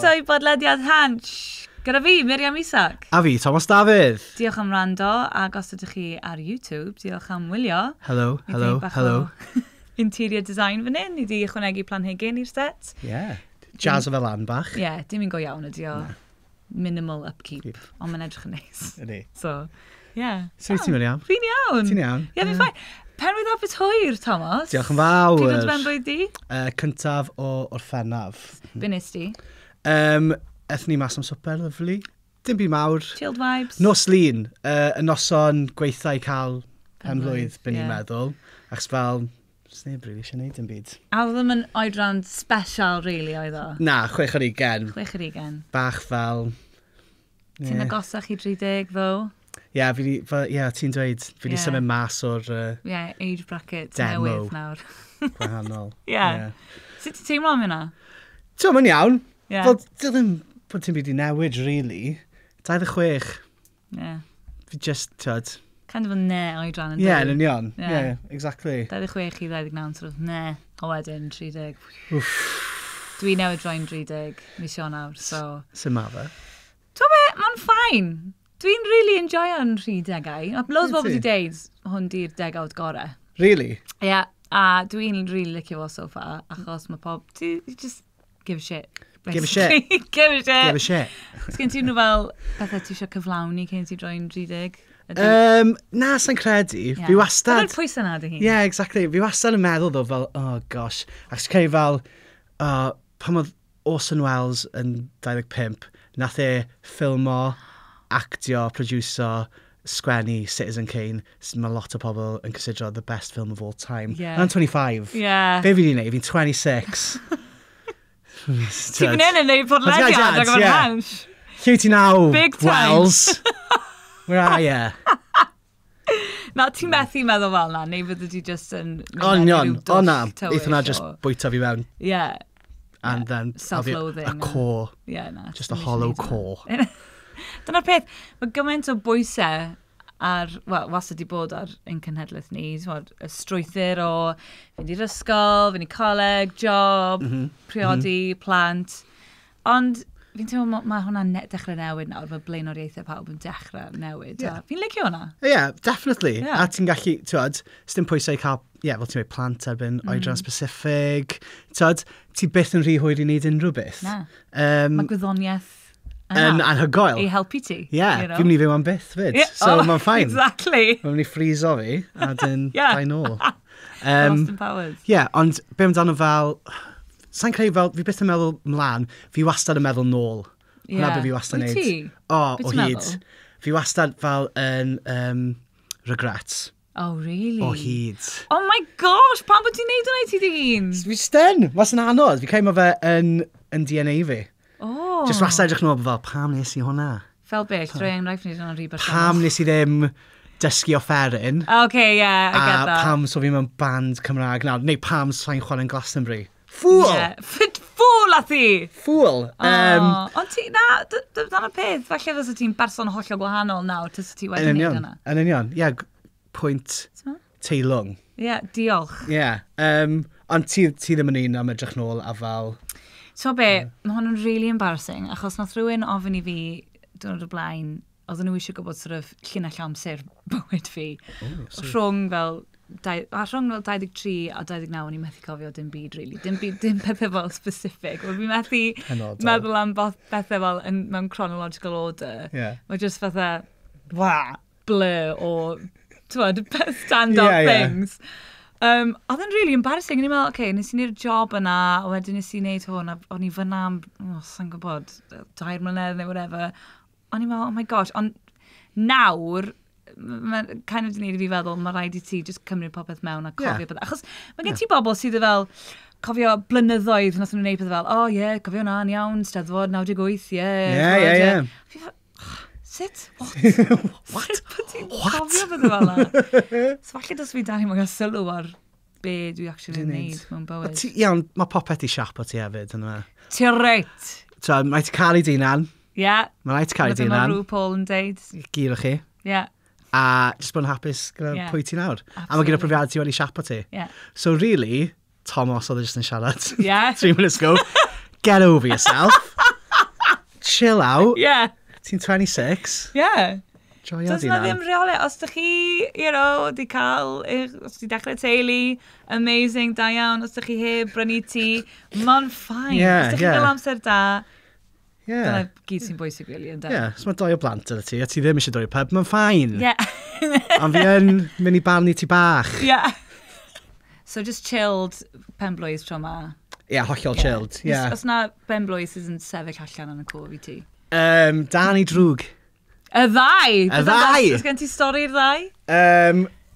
Croeso i bodlediad Hans. Gyda fi, Miriam Isaac. A fi, Thomas Dafydd. Diolch am rando, ac os ydych chi ar YouTube, diolch am wylio. Hello. Interior design fan hyn, i di ychwanegu planhigyn i'r set. Jazz o fel lan bach. Dim yn go iawn ydi o. Minimal upkeep, ond mae'n edrych yn neis. Ydy. So, So ti'n Miriam? Fi'n iawn. Ti'n iawn? Fi'n ffain. Pen wydd apet hwyr, Thomas. Diolch yn fawr. Ti'n dod ben blwydd di? Cyntaf o Orffennaf. Be nes di? Ethon ni mas am swper, lyflu. Dim byd mawr. Chilled vibes. Nos lun. Y noson gweitha i cael pen blwydd, byn ni'n meddwl. Ac fel, sneb rili eisiau gwneud dim byd. A oedd ddim yn oedran special, really, oedd o? Na, 6 ar 20. Bach fel... Ti'n agosach i 30, ddo? Ti'n dweud, fi wedi symud mas o'r... age bracket demo newydd nawr. Gwahanol. Sut ti'n teimlo am hynna? Ti'n mynd iawn. Fel, ddim bod ti'n byd i newid, really. 26. Fi just, tyd... Kind of a ne oedran yn yn union. Exactly. 26 i 29, sort of ne. O wedyn, 30. Dwi newid droi'n 30 mis Ionawr, so... Sy'n ma fe? Ti'n be, mae'n ffain. Dwi'n really enjoyo'n 30au. A loads bobl wedi deud, hwn di'r degawd gore. Really? A dwi'n really licio fo so far, achos mae pob... Just give a shit. Give a shit. Give a shit. Give a shit. Sgyn ti nhw fel bethau ti eisiau cyflawni cyn ti droi'n 30? Na, sa'n credu. Fi wastad... Dyna'r pwysau na dy hun. Exactly. Fi wastad yn meddwl ddo fel, oh gosh. Ac sy'n cael fel, pan oedd Orson Welles yn 25, nath e ffilmo, actio, producer, sgwennu Citizen Kane. Mae lot o pobl yn cysidro the best film of all time. I'm 25. Be fi di wneud? Fi'n 26. Ti'n mynd yn neud podlediad ac efo'r hans. Lle ti naw, Big time. Wells? Where are you? Na, ti'n methu meddwl fel na, neu fydde ti just yn... O na, eith hwnna just bwyta fi mewn. And then... Self-loathing. A core. Just a hollow core. Dyna'r peth, mae gymaint o bwysau wastad wedi bod ar ein cenhedlaeth ni, y strwythyr o fynd i'r ysgol, fynd i coleg, job, priodi, plant. Ond fi'n teimlo mae hwnna'n dechrau newid nawr, mae blaenoriaethau pawb yn dechrau newid. Fi'n licio hwnna. Definitely. A ti'n gallu, ti'n pwysau i cael, fel ti'n meddwl plant erbyn oedran specific. Ti byth yn rhy hwyr i wneud unrhyw beth. Na. Mae gwyddoniaeth yn anhygoel. I helpu ti. Fi'n mynd i fyw am byth fyd. So mae'n ffain. Exactly. Mae'n mynd i ffriso fi, a dyn dau nôl. Austin Powers. Ond be amdano fel... Sa'n creu fel, fi byth yn meddwl mlaen, fi wastad yn meddwl nôl. Hwna be fi wastad yn neud. Wyt ti? O hyd. Fi wastad fel yn regrets. Oh, really? O hyd. Oh my gosh, pan bod ti'n neud hwnna i ti dyn? Fi styn, was yn anodd. Fi cael fe yn DNA fi. Just wastad edrych nhw fel, pam nes i hwnna? Fel beth, drwy enghraifft ni dyna'n rhy bersonol. Pam nes i ddim dysgu offeryn. I get that. A pam so fi mewn band Cymraeg nawr. Neu pam sa'n chwarae'n Glastonbury. Fool! Fool a thi! Fool. Ond ti, dyna'r peth, falle fysa ti'n berson hollol gwahanol nawr, tysa ti wedi gwneud hynna. Yn union, pwynt teilwng. Diolch. Ond ti ddim yn un am edrych nôl a fel... So be, mae hwn yn really embarrassing, achos nath rhywun ofyn i fi dwrnod o blaen, oedden nhw eisiau gwybod sort of llinell amser bywyd fi. Rhwng fel 23 a 29 o'n i'n methu cofio dim byd, really. Dim pethau fel specific. Fi methu meddwl am bethau fel mewn chronological order. Mae just fatha, blur o, stand-up things. Oedd yn really embarrassing. O'n i'n meddwl, nes i wneud job yna, a wedyn nes i wneud hwn, a o'n i fyna am, sa'n gwybod, 2 mlynedd neu whatever. O'n i'n meddwl, oh my gosh, ond nawr, mae'n kind of wneud i fi feddwl, mae rhaid i ti just cymryd popeth mewn a cofio beth. Achos mae gen ti bobl sydd fel, cofio blynyddoedd, nath nhw'n gwneud peth fel, cofio na'n iawn, Steddfod, 98, Sut? What? Sut bod ti'n cofio beth fel yna? So falle dos fi dan i mwyn sylw ar be dwi actually wneud mewn bywyd. Iawn, mae popeth i siap o ti hefyd, yna. Ti reit. Mae ti cael ei dinan. Mae rhaid ti cael ei dinan. Mae rhyw Paul yn deud. Gyr o chi. A jyst bod yn hapus gyda pwy ti nawr. A mae gyda profiad ti wedi siap o ti. So really, Thomas oedd e jyst yn siarad. 3 minutes ago. Get over yourself. chill out. Yeah. Ti'n 26. Yeah. Joio Does di na na. ddim reole, os ydych chi, di cael, os di dechrau teulu, amazing, da iawn, os ydych chi heb brynu ti, ma'n ffain. Ie, Os ydych chi ie. gael amser da, dyna Ie. gyd sy'n bwysig rili, ynddo? Ie, os mae doi o blant yna ti, a ti ddim eisiau dod i'r pub, mae'n ffain. Yeah. Ond fi yn mynd i barnu ti bach. Yeah. So just chilled penblwydd tro ma. Ie, hollol chilled. Ie. Os na penblwydd sydd yn sefyll allan yn y cof i ti. Dan i drwg. Y ddau! Y ddau! Oes gen ti stori'r ddau?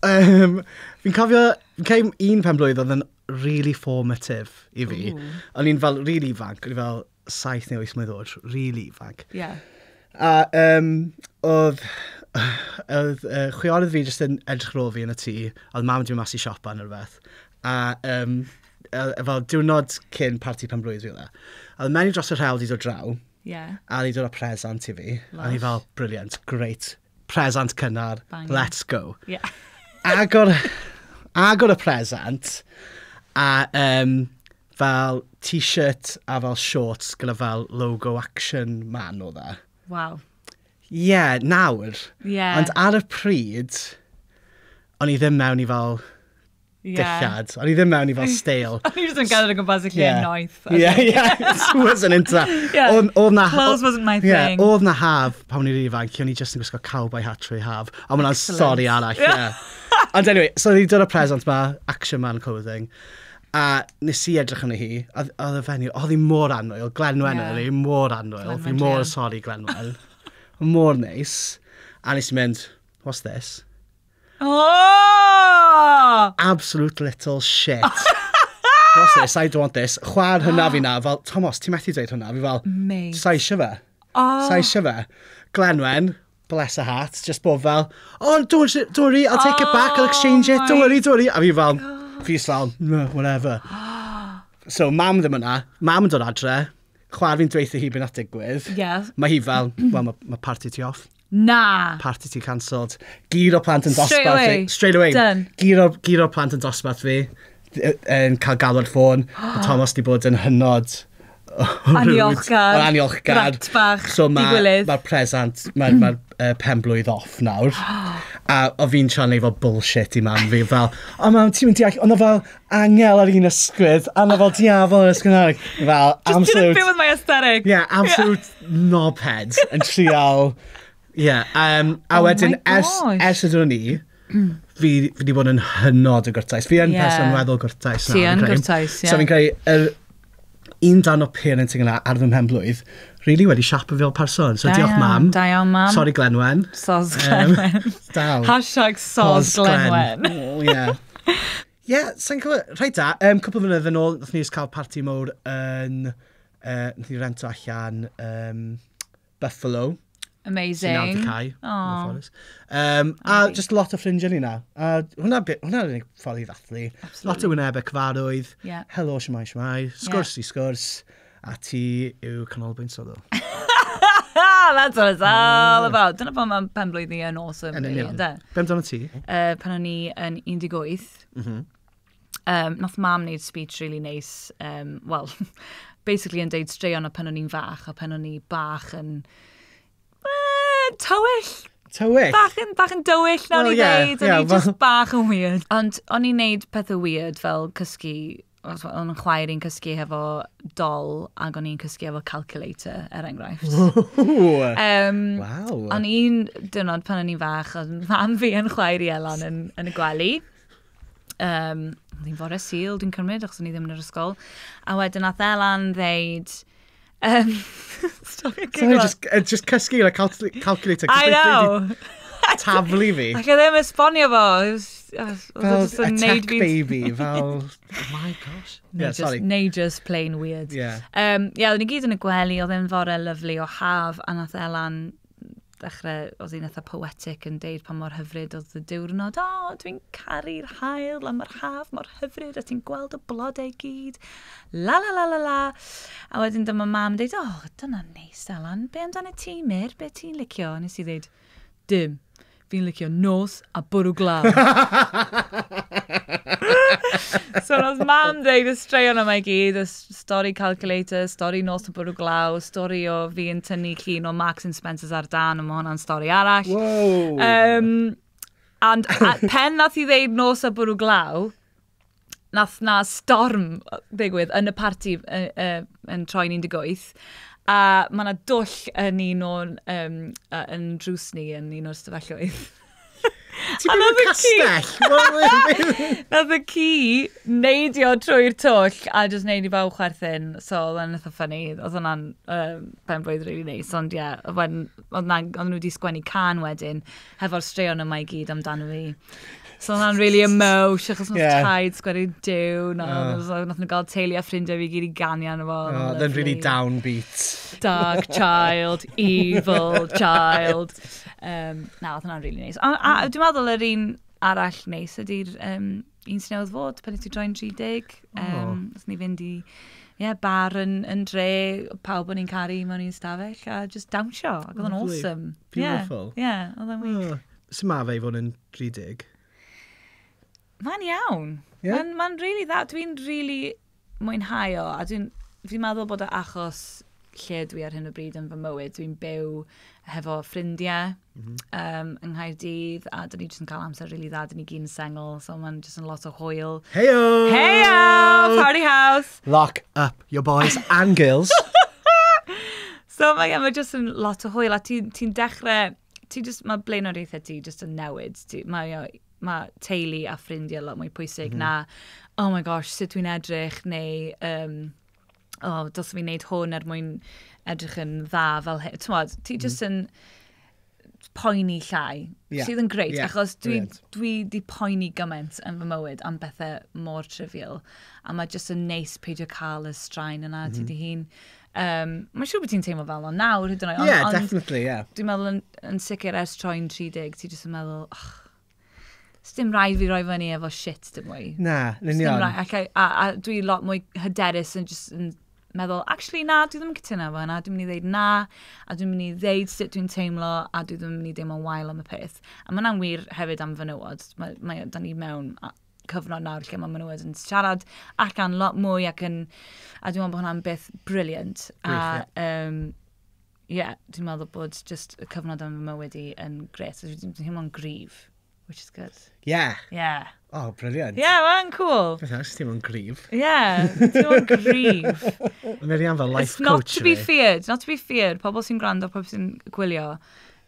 Fi'n cofio, fi'n cael un penblwydd oedd yn really formative i fi. O'n i'n fel really ifanc, o'n i fel 7 neu 8 mlynedd oed, really ifanc. Yeah. A oedd chwiorydd fi jyst yn edrych ro fi yn y tŷ, oedd mam dwi'n mas i siopa yn rhywbeth. A fel diwrnod cyn parti penblwydd fi oedd e. A oedd mewn i dros y rhewl di dod draw, Yeah. a ni dod o presant i fi. A ni Lush. fel, brilliant, great. Presant cynnar, Banging. let's go. Yeah. Agor y presant, a fel t-shirt a fel shorts gyda fel logo Action Man o dda. Wow. Yeah, nawr. Yeah. Ond ar y pryd, o'n i ddim mewn i fel dillad. O'n i ddim mewn i fel stale. O'n i just yn gael yn gwmpas y lle noeth. Yeah. Wasn't into that. Yeah. Oedd na... Clothes wasn't my Yeah, thing. oedd na haf pan o'n i'n ifanc, o'n i just yn gwisgo cowboy hat trwy haf. A mae'n stori arall, yeah. Ond anyway, so ni dod o present ma, Action Man clothing. A nes i edrych yn hi, oedd y fenyw, oedd hi mor anwyl, Glenwen Yeah. yn mor anwyl, fi Glenwen mor Jian. sori Glenwen. Mor neis. A nes i mynd, what's this? Oh! Absolute little shit. What's this? I don't want this. Chwar hynna fi na, fel, Thomas, ti methu dweud hwnna? Fi fel, Mate. sa eisiau fe? Oh. Sa eisiau fe? Glenwen, bless her heart, just bob fel, oh, don't worry, I'll take it back, I'll exchange it, don't worry. A fi fel, fi fel, no, whatever. So, mam ddim yna, mam yn dod adre, chwar fi'n dweithio hi byn at digwydd. Yeah. Mae hi fel, well, mae party ti off. Nah. Party ti cancelled. Gyr o plant yn Straight dosbarth away. fi. Straight away. Done. Gyr o plant yn dosbarth fi. Yn cael galw'r ffôn. A Thomas di bod yn hynod... Aniolchgar. Aniolchgar. Grat bach. So Di gilydd. mae'r present, mae'r penblwydd off nawr. A o fi'n siarad neu fel bullshit i mam fi. Fel, o mam, ti'n mynd deall, ond o fel angel ar un ysgwyd. A o fel diafol ar ysgwyd. Fel, Just didn't absolute... fit with my aesthetic. Yeah, absolute knobhead yn trial. Yeah, a wedyn, my ers gosh. ydyn ni, fi wedi bod yn hynod o gwrtais. Fi yn Yeah. person weddol gwrtais. Ti nawr, yn fi'n credu. gwrtais, ie. So fi'n creu, un dan o parenting yna ar fy mhenblwydd, really wedi siapo fi fel person. So diolch mam. Da iawn, mam. Sorry Glenwen. Sos Glenwen. Dal. Hashtag sos Glenwen. Oh, yeah. Yeah, sa'n cofio, rhaid da, cwpl flynedd yn ôl, nath ni just cael parti mowr yn, nath ni rento allan Buffalo. Amazing. Sy'n nawr Cai. Aw. A just lot o ffrindiau ni na. A hwnna'r unig ffordd i ddathlu. Lot o wynebau cyfarwydd. Yeah. Helo, siamai. Sgwrs i sgwrs. A ti yw canolbwynt solo. That's what it's all about. Dyna bod mae'n penblwydd ni yn awesome. Yn really, union. ynde? Be amdano ti? Pan o'n i yn 18, nath mam wneud speech really nice. Well, basically yn deud straeon o pan o'n i'n fach, a pan o'n i bach yn tywyll. Tywyll? Bach yn dywyll, nawn Well, ni yeah, ddeud. O'n yeah, i just well- bach yn weird. Ond o'n i'n neud pethau weird fel cysgu, o'n chwaer i'n cysgu hefo dol, ac o'n i'n cysgu hefo calculator, er enghraifft. Ooh. Wow. Wow. O'n i'n dynod pan o'n i'n fach, oedd mam fi yn chwaer i Elan yn y gwely. Oedd hi'n fore sil, dwi'n cymryd, achos o'n i ddim yn yr ysgol. A wedyn nath Elan ddeud... Sorry, just cysgu like calculator. I know! Taflu fi. Ac e ddim esbonio fo. Fel a tech baby. Fel, oh my gosh. Yeah, sorry. Neu just plain weird. Yeah. Oedd ni gyd yn y gwely, oedd e'n fore lyflu o haf, a nath Elan dechrau, oedd hi'n eitha poetic yn deud pan mor hyfryd oedd y diwrnod. O, dwi'n caru'r haul, a mae'r haf mor hyfryd, a ti'n gweld y blodau gyd. La la la la la. A wedyn dyma mam deud, o, dyna neis, Elan. Be amdano ti, Mir? Be ti'n licio? Nes i ddeud, dim. fi'n licio nos a bwrw glaw. So nos mam dweud y straeon yma i gyd, y stori calculator, stori nos a bwrw glaw, stori o fi yn tynnu llun o Marks and Spencer's ar dan, a mae hwnna'n stori arall. Whoa! And pen nath i ddeud nos a bwrw glaw, nath na storm ddigwydd yn y parti yn troi 18. A mae yna dwll yn un o'n yn drws ni yn un o'r stafelloedd. Ti'n mynd yn castell? Nath y ci neidio trwy'r twll a just neud i faw chwerthin. So, oedd yn eitha ffynnu. Oedd hwnna'n penblwydd really neis. Ond ie, oedd nhw wedi sgwennu can wedyn hefo'r straeon yma i gyd amdano fi. So hwnna'n really emotion, achos nath taid sgwennu diw. Nath nhw gael teulu a ffrindiau fi gyd i ganian efo. Then really downbeat. Dark child, evil child. Na, oedd hwnna'n really neis. A dwi'n meddwl yr un arall neis ydy'r un sy'n newydd fod, pan ydych droi'n 30. Os ni fynd i bar yn dre, pawb o'n i'n caru mewn i'n stafell, a just dawnsio. Ac oedd yn awesome. Beautiful. Oedd yn wych. Sy'n ma fe i fod yn 30? Mae'n iawn. Yeah? Mae'n really dda. Dwi'n really mwynhau o. A fi'n meddwl bod o achos lle dwi ar hyn o bryd yn fy mywyd. Dwi'n byw hefo ffrindiau yng Nghaerdydd, a dyn ni jyst yn cael amser really dda. Dyn ni gyd yn sengl, so mae'n jyst yn lot o hwyl. Heyo! Heyo! Party house! Lock up your boys and girls. So mae jyst yn lot o hwyl, a ti'n dechrau, mae blaenoriaethau ti jyst yn newid. Mae teulu a ffrindiau lot mwy pwysig na, oh my gosh, sut dwi'n edrych, neu, dos fi'n neud hwn mwyn edrych yn dda fel hyn. Ti jyst yn poeni llai, sydd yn greit, achos dwi di poeni gymaint yn fy mywyd am bethau mor trivial, a mae jyst yn neis peidio cael y straen yna ti di hun. Mae'n siŵr bod ti'n teimlo fel o'n nawr, hyd yn oed. Yeah, definitely, yeah. Dwi'n meddwl yn sicr ers troi'n 30, ti jyst yn meddwl, dim rhaid fi roi fyny efo shit dim mwy. Na, yn union. A dwi lot mwy hyderus yn meddwl, actually na, dwi ddim yn cytuno efo hynna, dwi'n mynd i ddeud na, a dwi'n mynd i ddeud sut dwi'n teimlo, a dwi ddim yn mynd i deimlo'n wael am y peth. A mae hwnna'n wir hefyd am fenywod. Da ni mewn cyfnod nawr lle mae menywod yn siarad allan lot mwy a dwi'n meddwl bod hwnna'n beth brilliant. A dwi'n meddwl bod just y cyfnod am fy mywyd i yn gret. Dwi'n teimlo'n grif. Which is good. Yeah. Yeah. Oh, brilliant. Yeah, mae'n cool. Beth yw'n teimlo'n grif? Yeah, teimlo'n grif. Merian fel life It's coach. not to be feared, not to be feared. Pobl sy'n gwrando, pobl sy'n gwylio,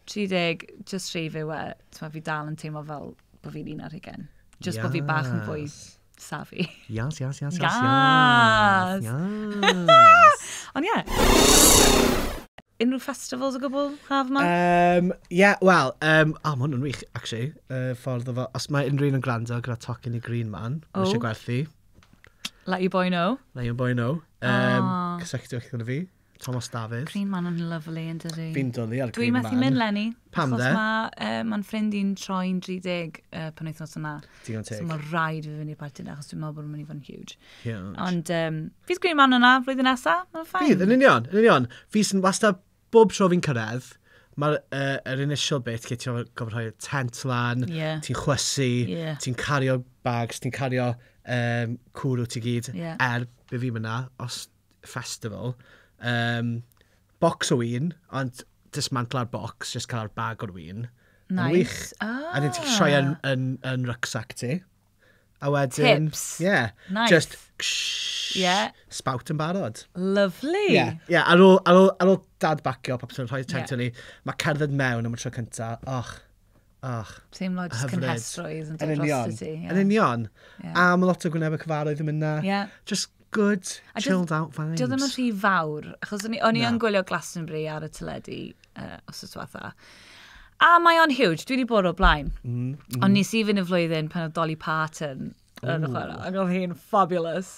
30, just rhif yw e. Fi dal yn teimlo fel bod fi'n 11. Just bod fi bach yn fwy savvy. Yes. Yes. Ond ie. Unrhyw festivals o gwbl haf yma? Wel, mae hwnna'n wych, actually. Ffordd o fo, os mae unrhyw un yn gwrando gyda tocyn i Green Man, mae eisiau gwerthu. Let your boy know. Let your boy know. Cysylltwch gyda fi, Thomas Davies. Green Man yn lovely, yn dydi? Fi'n dwlu ar Green Man. Dwi'n methu mynd, Lenny. Pam de? Mae'n ffrind i'n troi'n 30 pan wythnos yna. Digon teg. So mae rhaid fi fynd i'r parti yna, achos dwi'n meddwl bod yn mynd i fod yn huge. Huge. Ond fydd Green Man yna flwyddyn nesaf, mae'n ffain. Fydd, yn union. Fi sy'n wastad bob tro fi'n cyrraedd, mae'r initial bit lle ti'n gofod rhoi tent lan, ti'n chwysu, ti'n cario bags, ti'n cario cwrw ti gyd, be fi myna, os festival. Box o wyn, ond dismantla'r box, just cael bag o'r wyn. Nice. A dyn ti'n troi yn rucksack ti. A wedyn... Tips. Yeah. Nice. Just... Spout yn barod. Lovely. Ar ôl dad bacio, popeth yn rhoi tent ni, mae cerdded mewn am y tro cyntaf. Teimlo just cynhesroedd yn dod dros ti. Yn union. A mae lot o gwyneb y cyfarwydd yn mynd na. Just good, chilled out vibes. Dio ddim yn rhy fawr, achos o'n i yn gwylio Glastonbury ar y teledu os y diwetha. A mae o'n huge, dwi wedi bod o blaen. Ond nes i fynd y flwyddyn pan oedd Dolly Parton yn y chwarae, ac oedd hi'n fabulous.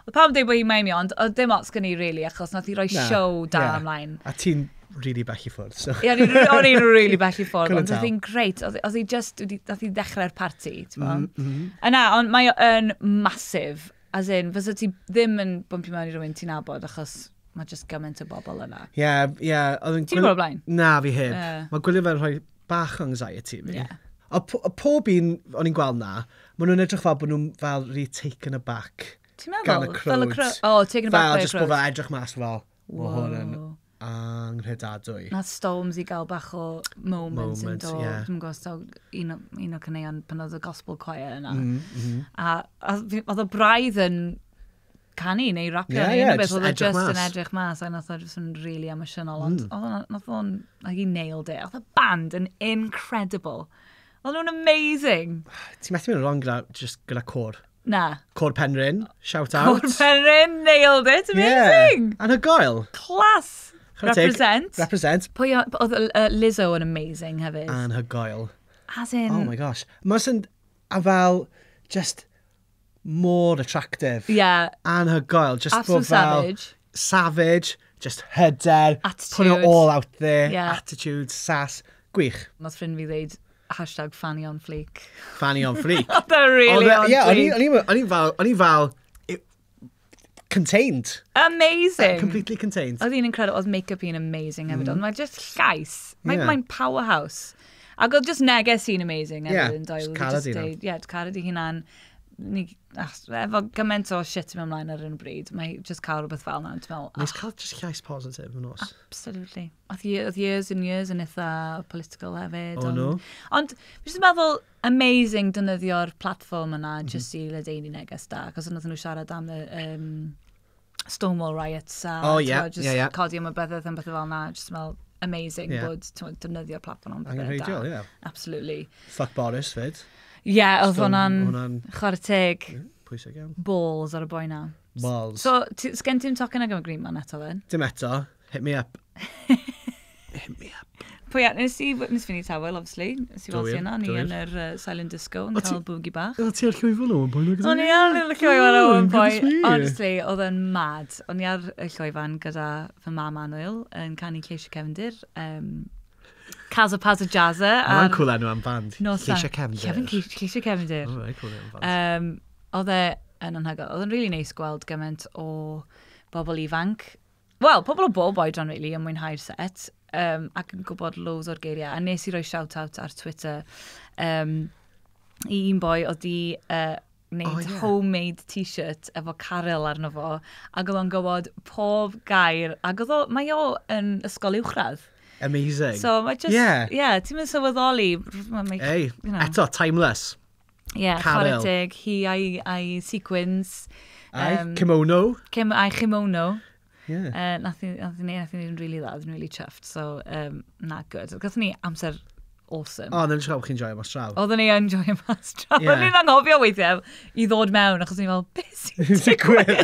Oedd pawb yn dweud bod hi'n meini, ond oedd dim ots gen i, really, achos nath i roi show da ymlaen. A ti'n really bell i ffwrdd, so... Ie, o'n i'n really bell i ffwrdd, ond oedd hi'n greit. Oedd hi just, nath hi dechrau'r parti, ti'n bod? Yna, ond mae o'n massive, as in, fysa ti ddim yn bwmpio mewn i rhywun ti'n nabod, achos... Mae just gymaint o bobl yna. Ie. Ti'n gwybod o blaen? Na, fi heb. Mae gwylio fe'n rhoi bach o anxiety fi. Yeah. A pob un o'n i'n gweld na, maen nhw'n edrych fel bod nhw'n fel taken aback. Ti'n Gan y meddwl? crowd. Oh, taken aback by Fel a just bod crowd. fe edrych mas fel, mae hwn yn Whoa. anghredadwy. Na Storms i gael bach o moments yn Moments, dod. ie. Dwi'n gwybod, un o cyneuon pan oedd y gospel choir yna. Mm-hmm. A oedd y braidd yn canu neu rapio Ie, neu ie, unrhyw beth. just Oedd o edrych just yn mas. edrych mas. A nath o just yn really emotional. Ond nath o'n, he nailed it. Oedd y band yn incredible. Oedd nhw'n amazing. Ti'n methu mynd along gyda cwr. Na. Cwr Penryn, shout out. Cor Penryn nailed it. Amazing. And a goel. Class. Chwarae teg. Represent. Represent. Pwy oedd Lizzo yn amazing hefyd. And her goel. As in... Oh my gosh. Mas yn, a fel, just more attractive. Yeah. And her goel. Just Absolute bod fel, savage. Savage. Just hyder. Attitude. Putting it all out there. Yeah. Attitude, sass. Gwych. Nath ffrind fi ddeud hashtag Fanny on fleek. Fanny on fleek. They're really on fleek. O'n i fel, contained. Amazing. Completely contained. Oedd hi'n incredible. Oedd make-up hi'n amazing hefyd. Ond mae'n just llais. Yeah. Mae'n powerhouse. Ac oedd just neges hi'n amazing hefyd. Yeah, yn doedd. just Oedd hi carad just hi 'na. deud, ie, carad hi hunan. Efo gymaint o shit mewn mlaen ar un bryd. Mae just cael rhywbeth fel yna. Ti'n meddwl, Nes cael just llais positif yn os. absolutely. Oedd years and years yn eitha political hefyd. Oh, no. Ond, fi jyst yn meddwl, amazing dynyddio'r platform yna just i ledeini neges da. Cos oedd nhw siarad am y Stonewall riots a Oh, yeah, just yeah, yeah. codi am y bethau fel yna. Just fel amazing Yeah. bod dynyddio'r platform am bethau Angenrheidiol, da. ie. Absolutely. Fuck Boris, fyd. Ie, oedd hwnna'n- hwnna'n chwarae teg Pwysig iawn. balls ar y boi na. Balls. So, sgen ti'n tocyn ag am y Green Man eto then? Dim eto. Hit me up. Hit me up. Pwy nes fynd i tawel, obviously. Nes i weld Gywir, ti yna, ni gywir. yn yr Silent Disco, yn O, ti- cael boogie bach. O, ti ar llwyfo nhw yn bwyn O'n i ar y llwyfan o one point. goodness me. Honestly, oedd yn mad. O'n i ar y llwyfan gyda fy mam Anwyl yn canu Ceisio Cefndir. Casa Pazza Jazza. Mae'n cool enw am band. Nos Ceisio Cefndir. Ceisio Cefndir. O, very cool enw am band. Oedd e yn anhygoel. Oedd yn really neis gweld gymaint o bobl ifanc. Wel, pobl o bob oedran, really, yn mwynhau'r set. Ac yn gwybod loads o'r geiriau. A nes i roi shout-out ar Twitter i un boi oedd di wneud homemade t-shirt efo Caryl arno fo. Ac oedd o'n gwybod pob gair. Ac oedd o, mae o yn ysgol uwchradd. Amazing. So, mae just, ti'n mynd sylweddoli. Ei, eto, timeless. Yeah, Caryl. chwarae hi a'i sequins. Ai, kimono. A'i kimono. Yeah. Nath ni yn really dda, nath ni'n really chuffed. So, na, good. Gathon ni amser awesome. O, nid yw'n chi'n joio mas draw. Oedden ni yn joio mas draw. Yeah. Oedden ni'n anghofio weithiau i ddod mewn, achos ni'n fel, beth sy'n digwydd?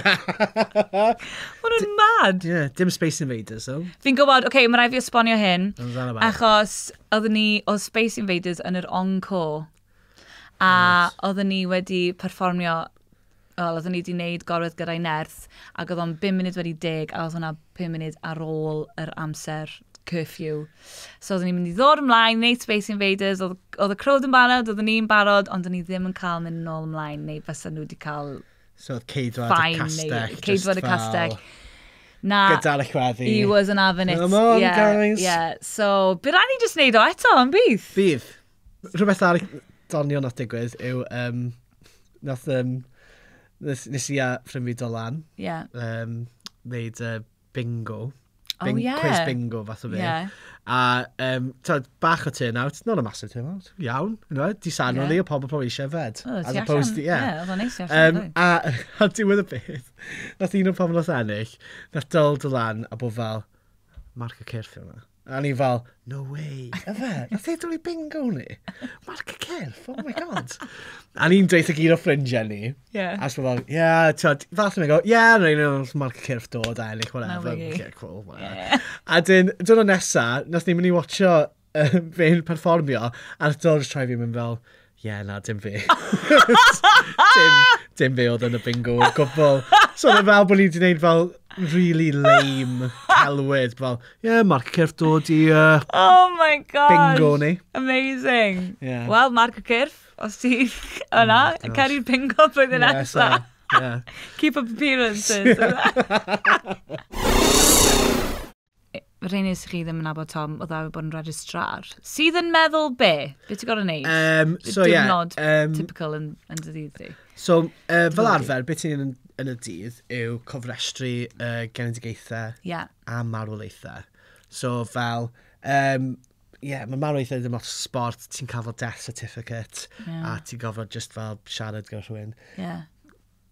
Mae nhw'n mad. Yeah, dim Space Invaders, though. Fi'n gwybod, okay, mae rai fi esbonio hyn, Ond rhan o bach. achos oedd Space Invaders yn yr encore, a oedden ni wedi perfformio, oedden ni wedi gwneud gorwedd gyda'i nerth, ac oedd o'n 5 munud wedi 10, a oedd hwnna 5 munud ar ôl yr amser curfew. So oedden ni'n mynd i ddod ymlaen, wneud Space Invaders, oedd y crowd yn barod, oedden ni'n barod, ond oedden ni ddim yn cael mynd nôl ymlaen, neu fysa nhw wedi cael So, Ceidwad y fine, Castell. Ceidwad y Castell. Na, Gyda'r chweddi. he was an avenit. Come on, guys. Yeah. So, bydd rhaid ni just wneud o eto, yn bydd? Bydd. Rhywbeth arall donio nath digwydd yw, nes i a ffrind fi Dolan, Yeah. wneud bingo. Oh, yeah. Quiz bingo, fath o fi. Yeah. A, bach o turnout, not a massive turnout, iawn, di sano ni o pobl probably eisiau fed. Oh, As opposed to, yeah. Oedd o'n neis i allan. A diwedd y beth, nath un o'r pobl nath ennill, nath dol Dolan a bod fel, marc y cyrff yma. A ni fel, no way, efe, nath ei dod i bingo ni. Marc y cyrff, oh my god. A ni'n dweud y gyd o ffrindiau ni. Yeah. A sbyn fel, yeah, fath yn go, yeah, no, marc y cyrff dod a ennill, whatever. No way. Okay, cool, whatever. A dyn nesa, nath ni'n mynd i watcho fe'n perfformio, a nath dod troi fi'n mynd fel, yeah, na, dim fi. dim fi oedd yn y bingo, gwbl. So, oedd fel bod ni wedi gwneud fel really lame celwydd. Fel, yeah, marc y cyrff dod i Oh my god. bingo ni. Amazing. Yeah. Wel, Marc y Cyrff, os ti yna, yn cari'r bingo blwyddyn nesa. Yeah. Keep up appearances. rhain nes chi ddim yn abod Tom, oedd awy bod yn registrar. Sydd yn meddwl be? Be ti'n gorau neud? Diwrnod typical yn dydd di. So, fel arfer, beth ti'n yn y dydd yw cofrestru genedigaethau a marwolaethau. So, fel, mae marwolaethau ddim lot sport, ti'n cael fel death certificate, a ti'n gofod just fel siarad gyda rhywun.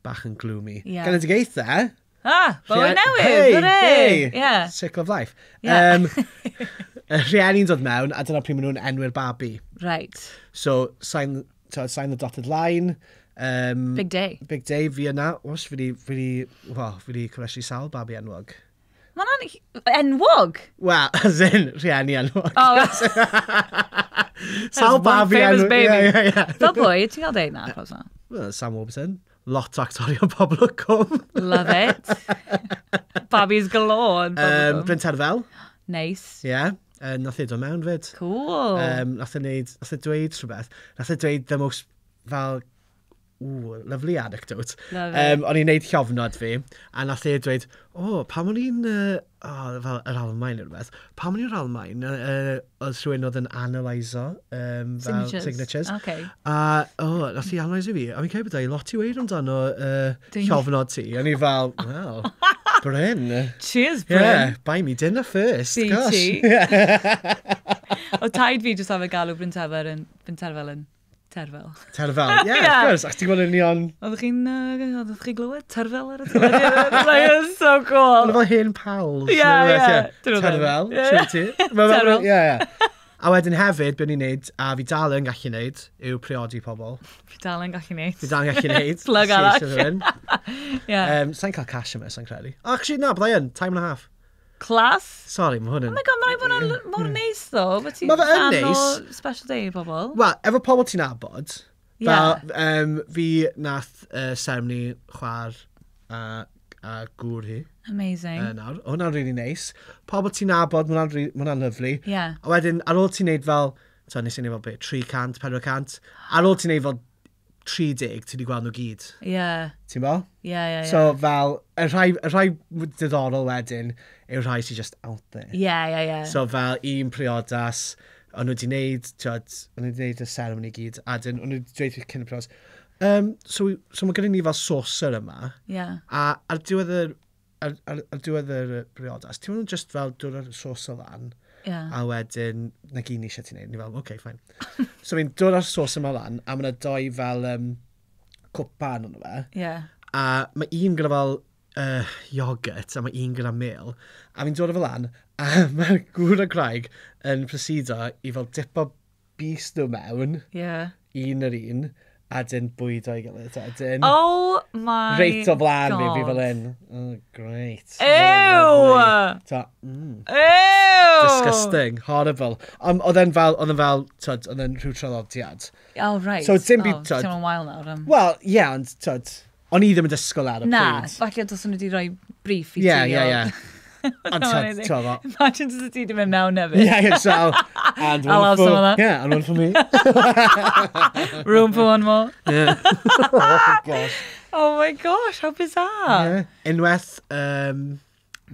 Bach yn gloomy. Genedigaethau? Bywyd newydd, hooray! Circle of life. Rhieni'n dod mewn, a dyna pryd maen nhw'n enwi'r babi. Right. So, sign the dotted line. Big day. Big day, fi yna. Os, fi di cofrestru sawl babi enwog. Mae'n enwog? Wel, as in, rhieni enwog. Sawl babi enwog. Fel bwy, ti'n cael deud na? Sam Warburton. Lot o actorio pobl o cwm. Love it. Babies galore. Bryn Terfel. Nice. Nath ei dod mewn fyd. Cool. Nath ei dweud rhywbeth. Nath ei dweud the most fel... lovely anecdote. O'n i'n neud llofnod fi, a nath ei dweud, pam o'n i'n... fel yr Almain neu rhywbeth. Pam o'n i'n yr Almain, oedd rhywun oedd yn analyso fel signatures. A nath i analyso fi, a mi'n cael bod lot i weid amdano llofnod ti. O'n i fel, well, Bryn. Cheers, Bryn. Buy me dinner first. BT. O taid fi jyst af y galw Bryn Terfel yn Terfel. Terfel, of course. Ac ti'n gwybod yn union... Oeddech chi glywed Terfel ar y teledu? That's so cool. Oedd fel hen pals. Terfel, siwr ti. Terfel. A wedyn hefyd, be'n ni'n neud, a fi dal yn gallu neud, yw priodi pobl. Fi dal yn gallu neud. Plug arall. Sa'n cael cash yma, sa'n credu. Actually, na, byddai yn, time and a half. Class? Sorry, mae hwn yn... Oh my god, mae'n bod yn mor neis ddo. Mae fe yn neis. Special day i pobl. Wel, efo pobl ti'n abod, fi nath seremoni chwar a gŵr hi. Amazing. Nawr, hwnna'n really neis. Pobl ti'n abod, mae hwnna'n lyflu. A wedyn, ar ôl ti'n neud fel, nes i'n neud fel 300, 400, ar ôl ti'n neud fel 30, ti wedi gweld nhw gyd. Ti'n bo? So fel, y rhai diddorol wedyn, yw'r rhai sy'n just out there. So fel, un priodas, o'n nhw wedi neud y ceremony gyd, a dyn, o'n nhw wedi dweud cyn y priodas. So mae gen i ni fel saucer yma, a ar diwedd yr priodas, ti'n nhw'n just fel dod ar y saucer lan, a wedyn, na gyn ni eisiau ti'n neud, ni fel, okay, fine. So fi'n dod ar saucer yma lan, a mae'n doi fel cwpan o'n fe, a mae un gyda fel iogurt, a mae un gyda mel, a fi'n dod o fel lan, a mae'r gŵr a Craig yn proceedo i fel dipo bus nhw mewn, un yr un, a dyn bwyd o'i gilydd. Oh my god. Reit o flan fi fel un. Oh, great. Ew! Ew! Disgusting. Horrible. Oedd e'n fel, oedd e'n rhyw traddodiad. Oh, right. So, dim byd, ti'n o'n wael nawr. Wel, ond, o'n i ddim yn disgwyl ar y pryd. Na, falle dos nhw wedi rhoi brief i ti. Imagine does ti ddim yn mewn hefyd. So, and one for... and one for me. Room for one more. Oh, gosh. Oh my gosh, how bizarre. Unwaith,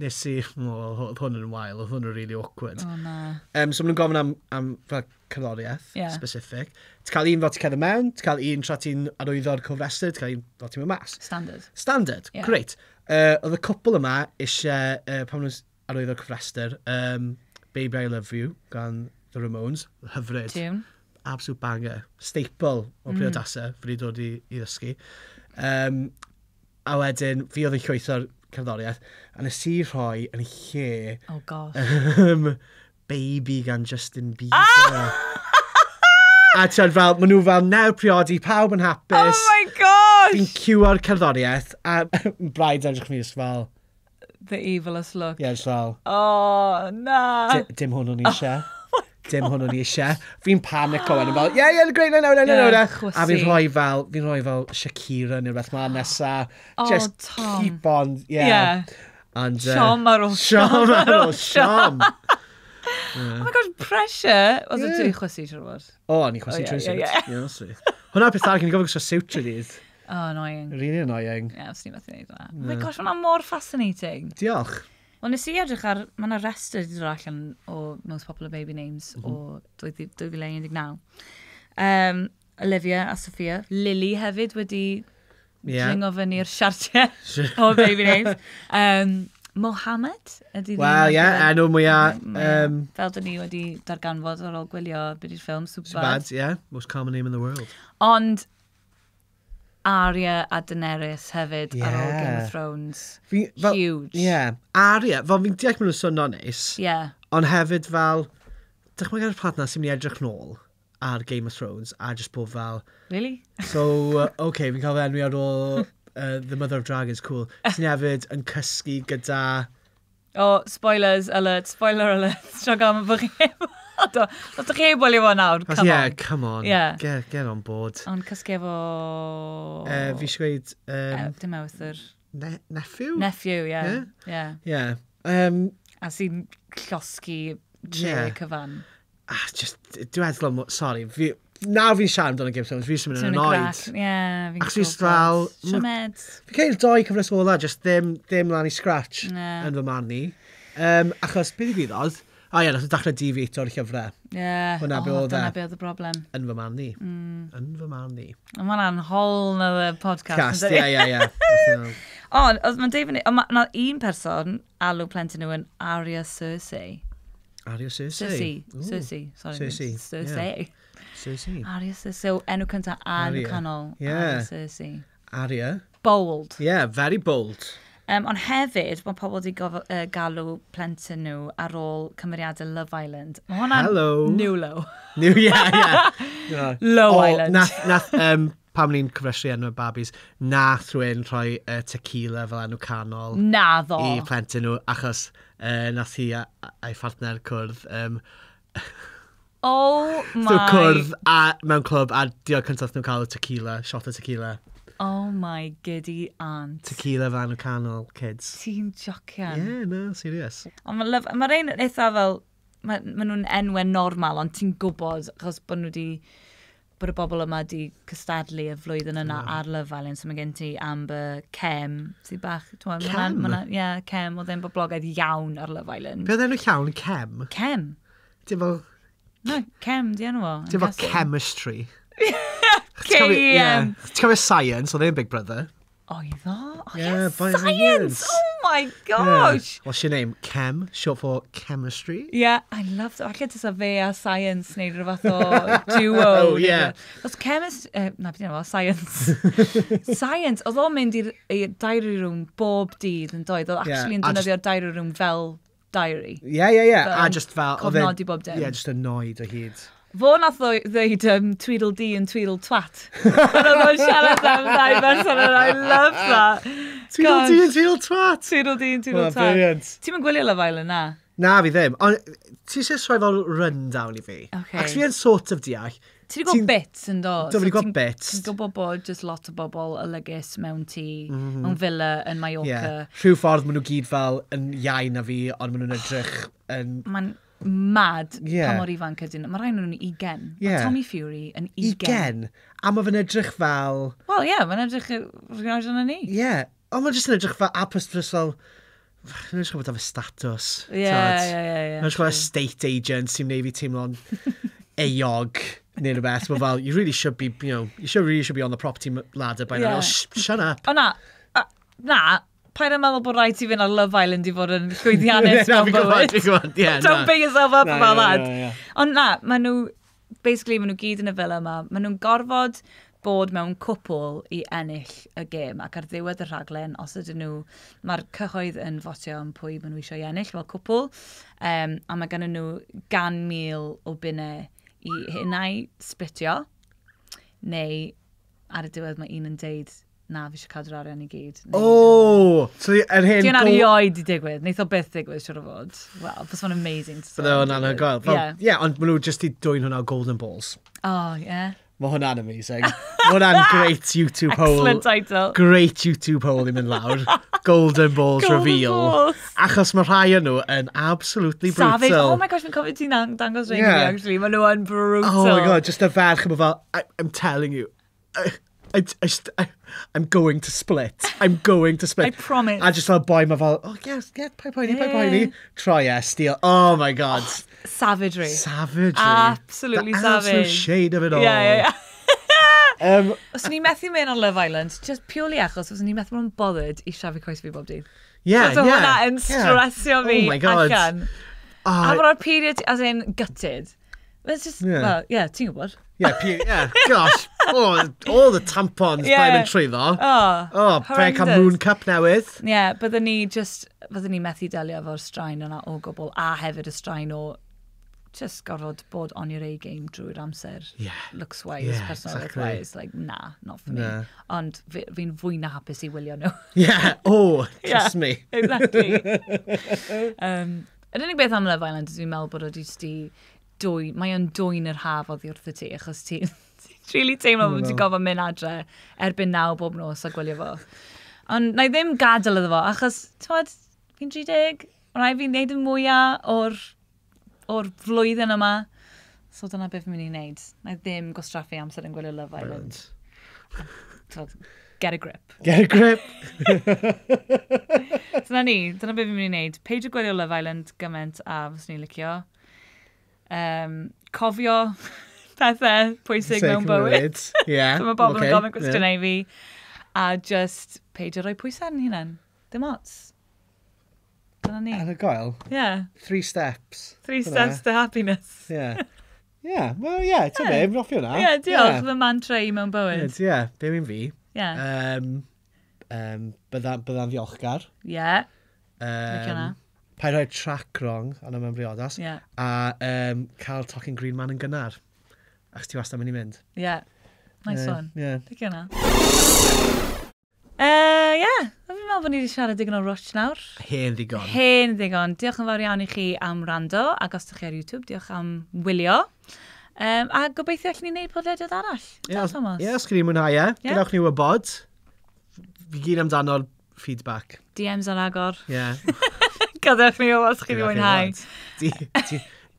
nes i... Oedd hwn yn wael, oedd hwn yn really awkward. Oh, na. So, maen nhw'n gofyn am fel cerddoriaeth specific. Ti'n cael un fel ti'n cael mewn, ti'n cael un tra ti'n arwyddo'r cofrestr, ti'n cael un fel ti'n mynd mas. Standard, great. Oedd y cwpl yma eisiau, pan nhw'n arwyddo'r cofrestr, Baby I Love You, gan The Ramones, hyfryd. Tune. Absolute banger. Staple o priodasau, fi wedi dod i ddysgu. A wedyn, fi oedd yn llwytho'r cerddoriaeth, a nes i rhoi yn lle... Oh, gosh. Baby gan Justin Bieber. A ti'n fel, maen nhw fel nawr priodi, pawb yn hapus. Oh my gosh! Fi'n cywio'r cerddoriaeth, a braidd edrych fi just fel... The evilest look. Just fel... Oh, na! Dim hwn o'n eisiau. Dim hwn o'n eisiau. Fi'n panic o wedyn fel, great, no. A fi'n rhoi fel Shakira neu beth ma nesa. Just Tom. Keep on, And, Siom ar ôl siom. Oh my god, pressure! Oedd y chwysu trwy'r bod? O'n i chwysu trwy'r siwt. Hwna'r peth arall, ni'n gofio gwisgo siwt trwy dydd. Oh, annoying. Really annoying. Os ni'n meddwl gwneud hwnna. Oh my gosh, hwnna mor fascinating. Diolch. Wel, nes i edrych ar... Mae yna restr wedi dod allan o Most Popular Baby Names o 2019. Olivia a Sophia. Lily hefyd wedi dringo fyny'r siartiau o Baby Names. Mohammed ydy Wel, ie, enw mwyaf... Fel dyn ni wedi darganfod ar ôl gwylio beth yw'r ffilm, Superbad, yeah. Most common name in the world. Ond Arya a Daenerys hefyd ar ôl Game of Thrones. Huge. Yeah. Arya, fel fi'n deall maen nhw'n swnio neis. Yeah. Ond hefyd fel... Dychmyg ar y partner sy'n mynd i edrych nôl ar Game of Thrones a just bod fel... Really? So, fi'n cael fe enwi ar ôl... The Mother of Dragons, cool. Sy'n hefyd yn cysgu gyda... spoilers alert, spoiler alert. Tro gael mae bod chi... Os ydych chi bolio fo nawr, come on. Yeah, come on. Yeah. Get on board. Ond cysgu efo... Fi eisiau gweud... Dim awthr. Nephew? Nephew, yeah. Yeah. Yeah. Yeah. A sy'n llosgi Jay cyfan. Dwi'n meddwl, sorry, nawr fi'n siarad amdano Game of Thrones, fi'n mynd yn annoyed. Ie, Ac fi'n fel... Siamed. Fi'n cael doi cyfres ola, just ddim lan i scratch yn fy marn ni. Achos, beth i gwyddoedd? Nath o'n dechrau difeito'r llyfrau. Ie, dyna be oedd y broblem. Yn fy marn ni. Yn fy marn ni. Ond mae'n whole nother podcast. Ie. Ond, mae'n deud fyny, mae un person, alw plentyn nhw yn Arya Cersei. Arya Cersei? Cersei, sorry. Cersei. Arya Cersei. So, enw cyntaf and canol. Arya Cersei. Arya. Bold. Yeah, very bold. Ond hefyd, mae pobl wedi galw plentyn nhw ar ôl cymeriadau Love Island. Mae hwnna'n new low. Low Island. Nath, pam ni'n cyfresu enw babis, nath rhywun rhoi tequila fel enw canol. Naddo. I plentyn nhw, achos nath hi a'i partner cwrdd. Oh my... Cwrdd mewn clwb a diolch cyntaf nhw'n cael tequila, shot o tequila. Oh my giddy aunt. Tequila fel enw canol, kids. Ti'n jocian. Yeah, no, serious. Ond mae rhain eitha fel, mae nhw'n enwau normal, ond ti'n gwybod, achos bod nhw wedi, bod y bobl yma wedi cystadlu y flwyddyn yna ar Love Island, so mae gen ti Amber, Kem, sy'n bach, Kem? Ie, Kem, oedd e'n boblogaidd iawn ar Love Island. Beth enw llawn, Kem? Kem. Dim fel... No, Kem, di enw o. Dim fel chemistry. K-E-M. Ti'n cofio science, oedd e'n Big Brother. Oedd o? Yeah, science! Oh my gosh! Yeah. What's your name? Chem, short for chemistry. Yeah, I love that. Alla tysa fe a science neu rhywbeth o duo. Oh, yeah. Os chemist... na, beth yna, science. Science, oedd o'n mynd i'r diary room bob dydd yn doedd. Oedd actually yn dynyddio'r diary room fel diary. Yeah. A just fel... Cofnodi bob dim. Yeah, just annoyed o hyd. Fo nath dweud Tweedledee and Tweedle Twat. Ond oedd o'n siarad am ddau berson and I love that. Tweedledee and Tweedle Twat. Tweedledee and Tweedle Twat. Brilliant. Ti'n mynd gwylio Love Island na? Na, fi ddim. Ond ti eisiau sroi fel rundown i fi? Okay. Ac fi yn sort of deall. Ti wedi gweld bits yn dod? Do, fi wedi gweld bits. Ti'n gwybod bod just lot o bobl ylygus mewn tŷ, mewn villa yn Mallorca. Rhyw ffordd maen nhw gyd fel yn iain a fi, ond maen nhw'n edrych yn... Mae'n mad pa mor ifanc ydyn. Mae rhaid nhw'n 20. Mae Tommy Fury yn 20. 20? A mae fe'n edrych fel... Wel, ie, mae'n edrych rhaid yna ni. Ie, ond mae'n jyst yn edrych fel apos fel... Mae'n edrych bod efo status. Ie. Mae'n edrych fel estate agent sy'n neud fi teimlo'n eog neu rhywbeth. Mae fel, you really should be, really should be on the property ladder by now. Shut up. O na, paid yn meddwl bod rhaid ti fynd ar Love Island i fod yn llwyddiannus mewn bywyd. Don't big yourself up about that. Ond na, maen nhw, basically, maen nhw gyd yn y villa yma. Maen nhw'n gorfod bod mewn cwpl i ennill y gêm. Ac ar ddiwedd y rhaglen, os ydyn nhw, mae'r cyhoedd yn fotio am pwy maen nhw eisiau ennill fel cwpl. A mae gen nhw 100,000 o bunnau i hynau splitio. Neu, ar y diwedd mae un yn deud, na, fi eisiau cadw'r arian i gyd. So yr hyn... Di'n arioed i digwydd. Neith o byth digwydd, siwr o fod. Wel, bys fo'n amazing. Bydde o'n anhygoel. Ie, ond maen nhw jyst i dwy'n hwnna Golden Balls. Oh, ie. Mae hwnna'n amazing. Mae hwnna'n great YouTube poll. Excellent title. Great YouTube poll i mynd lawr. Golden Balls reveal. Achos mae rhai yn nhw yn absolutely brutal. Savage. Oh my gosh, fi'n cofio ti'n dangos rhaid i fi, actually. Mae nhw yn brutal. Oh my god, just y ferch yma fel, I'm telling you. I'm going to split. I'm going to split. I promise. A just fel boi ma fel, oh yes, get pai poeni. Try steal. Oh my god. Savagery. Savagery. Absolutely the savage. absolute shade of it all. Yeah. Os o'n i'n methu mynd on Love Island, just purely achos, os o'n i'n methu bod yn bothered i siafu coes fi bob dydd. Yeah, so hwnna yn stressio fi Oh my god. allan. A bod o'r period, as in, gutted. It's just, well, yeah, ti'n gwybod. Yeah, gosh. Oh, all the tampons yeah. Trwy ddo. Pe cael moon cup newydd. Yeah, byddwn ni methu delio efo'r straen yna o gwbl, a hefyd y straen o just gorfod bod on your A-game drwy'r amser. Yeah. Looks-wise, personality-wise. Like, nah, not for me. Ond fi'n fwy na hapus i wylio nhw. Yeah, trust me. Exactly. Yr unig beth am Love Island is fi'n meddwl bod o mae o'n dwy'n yr haf oddi wrth y ti, achos ti'n really teimlo bod ti'n gofod mynd adre erbyn naw bob nos a gwylio fo. Ond na i ddim gadael iddo fo, achos, ti'n fi'n 30, rhaid fi'n neud yn mwyaf o'r flwyddyn yma. So dyna beth fi'n mynd i wneud. Na i ddim gwastraffu amser yn gwylio Love Island. Get a grip. Get a grip. Dyna beth fi'n mynd i wneud. Peidio gwylio Love Island gymaint a fos ni'n licio. Cofio pethau pwysig mewn bywyd. Yeah. So mae bobl yn gofyn cwestiynau fi. A just peidio rhoi pwysau yn hynny. Dim ots. Dyna ni. Ar y goel? Yeah. 3 steps. 3 steps to happiness. Yeah. Yeah, well, yeah, ti'n be, fi'n offi hwnna. Yeah, diolch, fy mantra i mewn bywyd. Yeah, be fi'n fi. Yeah. Bydda'n ddiolchgar. Yeah. Licio hwnna. Pa rhoi track wrong, ond yma'n briodas. Yeah. A cael tocyn Green Man yn gynnar. Ac ti wastad mynd i mynd. Yeah. Nice one. Yeah. Licio hwnna. Fi'n meddwl bod ni wedi siarad digon o Rush nawr. Hen ddigon. Diolch yn fawr iawn i chi am rando, ac os ydych chi ar YouTube, diolch am wylio. A gobeithio allwn ni wneud podlediad arall. Os chi wedi mwynhau gadewch ni wybod. Fi gyd amdano'r feedback. DMs ar agor. Yeah. Gadewch ni o os chi wedi mwynhau.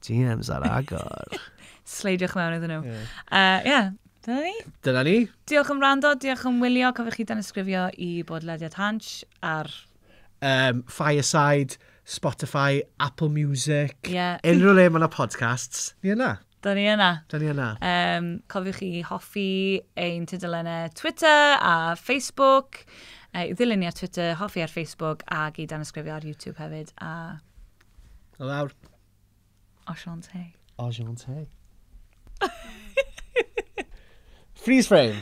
DMs ar agor. Sleidiwch mewn iddyn nhw. Dyna ni. Diolch am rando, diolch am wylio. Cofiwch chi dan ysgrifio i bodlediad Hansh ar Fireside, Spotify, Apple Music. Yeah. Unrhyw le mae yna podcasts. Ni yna. Da ni yna. Cofiwch chi hoffi ein tudalennau Twitter a Facebook. Ddilyn ni ar Twitter, hoffi ar Facebook ac i dan ysgrifio ar YouTube hefyd. O lawr. Asiante. Freeze frame.